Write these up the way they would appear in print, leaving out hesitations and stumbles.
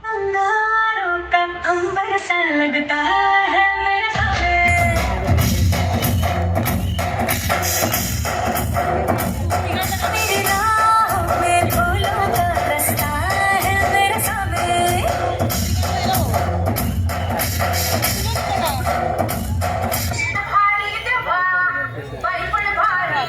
अंगारों का अंबर सा लगता है मेरे सामने, मेरी राहों में फूलों का रास्ता है मेरे सामने, भारी देवा बाई पण भारी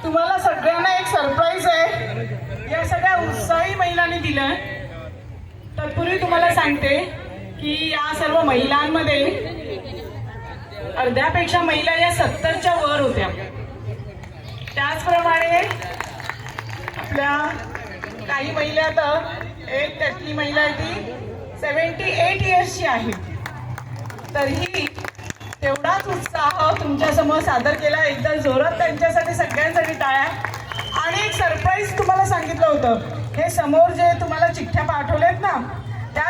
तुम्हाला सगळ्यांना एक सरप्राईज आहे या सगळ्या उत्साही महिलांनी दिलं. तत्पूर्वी तुम्हाला सांगते की या सर्व महिलांमध्ये अर्ध्यापेक्षा महिला या 70च्या वर होत्या. त्याचप्रमाणे आपल्या काही महिला तर एक त्यातली महिला आहे ती 78 इयर्सची आहे. तरीही तेवढाच उत्साह तुमच्या समोर सादर केला. एकदा जोरात त्यांच्यासाठी सगळ्यांसाठी टाळ्या. आणि एक सरप्राईज तुम्हाला सांगितलं होतं, हे समोर जे तुम्हाला चिठ्ठ्या पाठवलेत ना